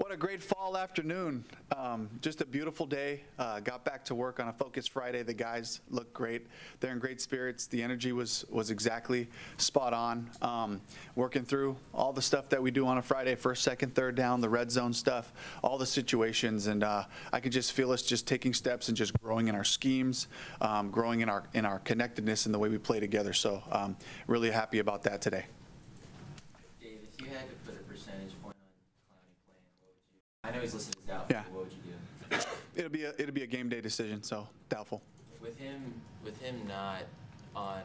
What a great fall afternoon. Just a beautiful day. Got back to work on a Focus Friday. The guys look great. They're in great spirits. The energy was exactly spot on. Working through all the stuff that we do on a Friday, first, second, third down, the red zone stuff, all the situations. And I could just feel us just taking steps and just growing in our schemes, growing in our connectedness and the way we play together. So really happy about that today. Dave, if you had to put a percentage point on Clowney playing, what would you? I know he's listed as doubtful. Yeah. What would you do? It'll be a game day decision, so doubtful. With him not on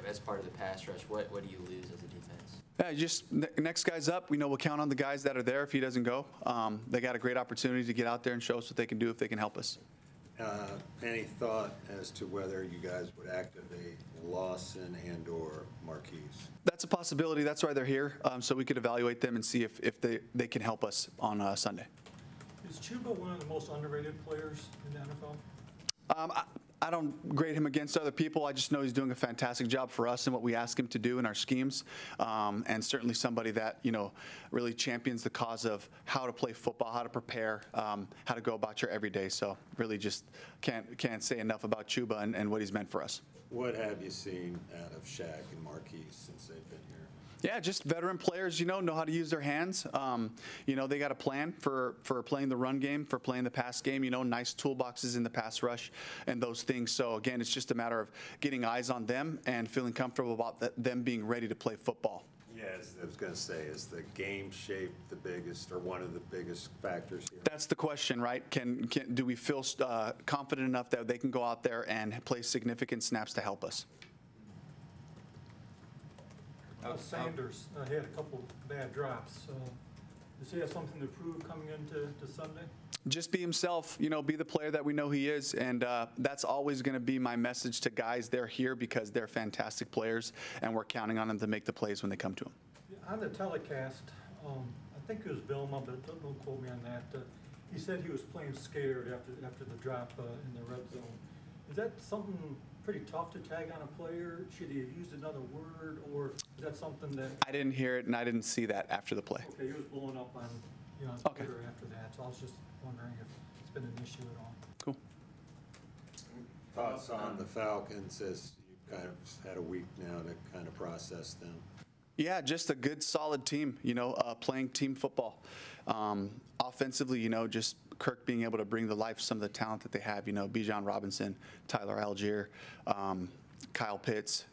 as part of the pass rush, what do you lose as a defense? Yeah, just next guy's up. We know we'll count on the guys that are there if he doesn't go. They got a great opportunity to get out there and show us what they can do if they can help us. Any thought as to whether you guys would activate Lawson and/or Marquise? That's a possibility. That's why they're here, so we could evaluate them and see if they can help us on Sunday. Is Chuba one of the most underrated players in the NFL? I don't grade him against other people. I just know he's doing a fantastic job for us and what we ask him to do in our schemes, and certainly somebody that really champions the cause of how to play football, how to prepare, how to go about your everyday. So really just can't say enough about Chuba and what he's meant for us. What have you seen out of Shaq and Marquise since they've been here? Yeah, just veteran players, know how to use their hands. They got a plan for playing the run game, for playing the pass game, nice toolboxes in the pass rush and those things. So, again, it's just a matter of getting eyes on them and feeling comfortable about them being ready to play football. Yes, I was going to say, is the game shape the biggest or one of the biggest factors here? That's the question, right? Do we feel confident enough that they can go out there and play significant snaps to help us? Sanders he had a couple bad drops. Does he have something to prove coming into Sunday? Just be himself, be the player that we know he is, and that's always going to be my message to guys. They're here because they're fantastic players, and we're counting on them to make the plays when they come to them. On the telecast, I think it was Vilma, but don't quote me on that. He said he was playing scared after the drop in the red zone. Is that something pretty tough to tag on a player? Should he have used another word, or is that something that... I didn't hear it, and I didn't see that after the play. Okay, he was blowing up on Twitter after that, so I was just wondering if it's been an issue at all. Cool. Thoughts on the Falcons as you kind of had a week now to kind of process them? Yeah, just a good, solid team, playing team football. Offensively, just Kirk being able to bring to life some of the talent that they have, Bijan Robinson, Tyler Algier, Kyle Pitts,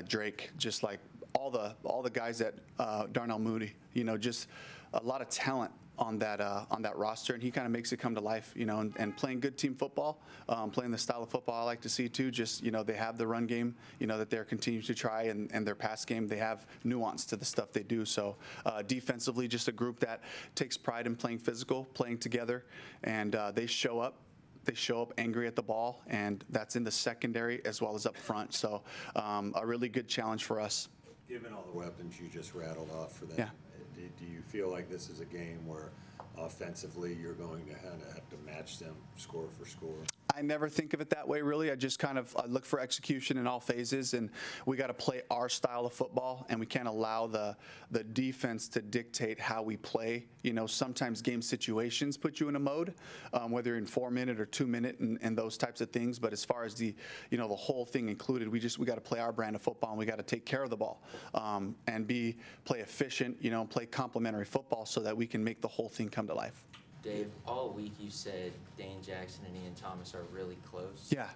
Drake, just like all the guys that Darnell Mooney, just a lot of talent on that roster, and he kind of makes it come to life, and playing good team football, playing the style of football I like to see too. Just they have the run game, that they're continuing to try, and their pass game, they have nuance to the stuff they do. So defensively, just a group that takes pride in playing physical, playing together, and they show up. They show up angry at the ball, and that's in the secondary as well as up front. So a really good challenge for us. Given all the weapons you just rattled off for them. Yeah. Do you feel like this is a game where offensively you're going to have to match them score for score? I never think of it that way, really. I just kind of look for execution in all phases, and we got to play our style of football, and we can't allow the defense to dictate how we play. Sometimes game situations put you in a mode, whether you're in 4-minute or 2-minute and those types of things. But as far as the whole thing included, we got to play our brand of football, and we got to take care of the ball and play efficient, play complementary football so that we can make the whole thing come to life. Dave, all week you said Dane Jackson and Ian Thomas are really close. Yeah.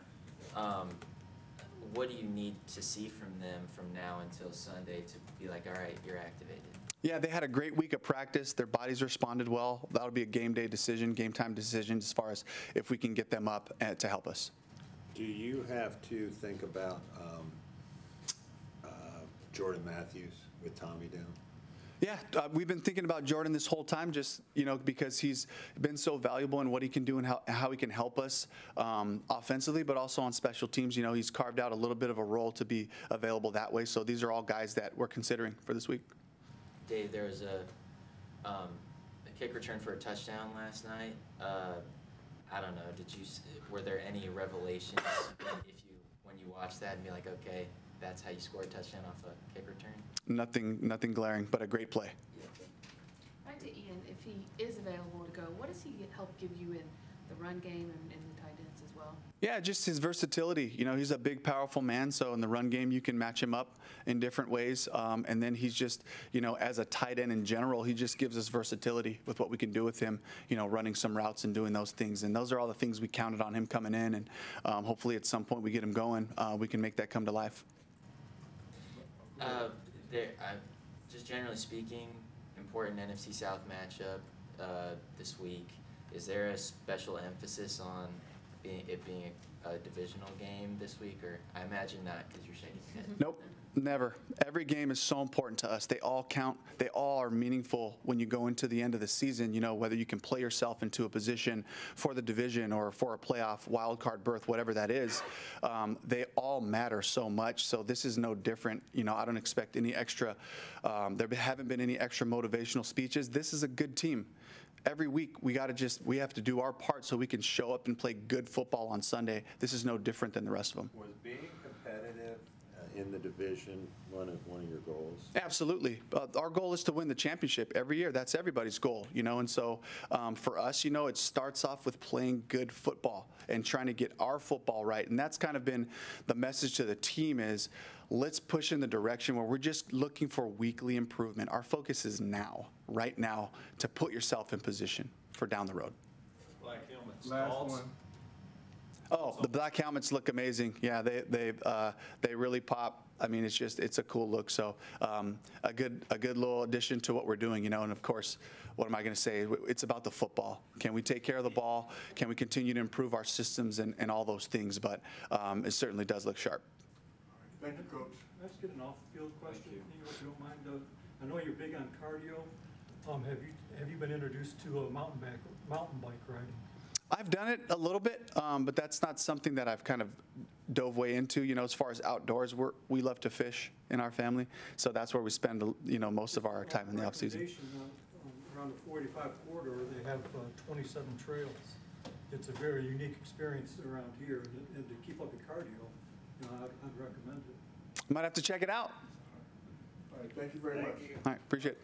What do you need to see from them from now until Sunday to be like, all right, you're activated? Yeah, they had a great week of practice. Their bodies responded well. That'll be a game day decision, game time decision as far as if we can get them up to help us. Do you have to think about Jordan Matthews with Tommy down? Yeah, we've been thinking about Jordan this whole time, just because he's been so valuable in what he can do and how he can help us offensively, but also on special teams. He's carved out a little bit of a role to be available that way. So these are all guys that we're considering for this week. Dave, there was a kick return for a touchdown last night. I don't know. Were there any revelations when you watched that and be like, okay, that's how you score a touchdown off a kick return? Nothing glaring, but a great play. Back to Ian. he is available to go, what does he help give you in the run game and in the tight ends as well? Yeah, just his versatility. You know, he's a big, powerful man, so in the run game, you can match him up in different ways. And then he's just, you know, as a tight end in general, he just gives us versatility with what we can do with him, you know, running some routes and doing those things. And those are all the things we counted on him coming in. And hopefully at some point we get him going, we can make that come to life. Just generally speaking, important NFC South matchup this week. Is there a special emphasis on it being a divisional game this week, or I imagine not because you're shaking your head? Nope, never. Every game is so important to us. They all count. They all are meaningful when you go into the end of the season, you know, whether you can play yourself into a position for the division or for a playoff wild card berth, whatever that is. They all matter so much. So this is no different. You know, I don't expect any extra, there haven't been any extra motivational speeches. This is a good team. Every week we have to do our part so we can show up and play good football on Sunday. This is no different than the rest of them. Was being competitive in the division one of your goals? Absolutely. Our goal is to win the championship every year. That's everybody's goal, you know. And so for us, you know, it starts off with playing good football and trying to get our football right. And that's kind of been the message to the team is let's push in the direction where we're just looking for weekly improvement. Our focus is now, right now, to put yourself in position for down the road. Black helmets. Last Thoughts? one. Oh, the black helmets look amazing. Yeah, they really pop. I mean, it's a cool look. So a good little addition to what we're doing, you know. And of course, what am I going to say? It's about the football. Can we take care of the ball? Can we continue to improve our systems and all those things? But it certainly does look sharp. Thank you, Coach. Let's get an off-field question, if you don't mind. I know you're big on cardio. Have you been introduced to a mountain bike riding? I've done it a little bit, but that's not something that I've kind of dove way into. You know, as far as outdoors, we love to fish in our family, so that's where we spend, you know, most of our time in the off season. Around the 485 corridor, they have 27 trails. It's a very unique experience around here, and to keep up your cardio, you know, I'd recommend it. Might have to check it out. All right, thank you very much. All right, appreciate it.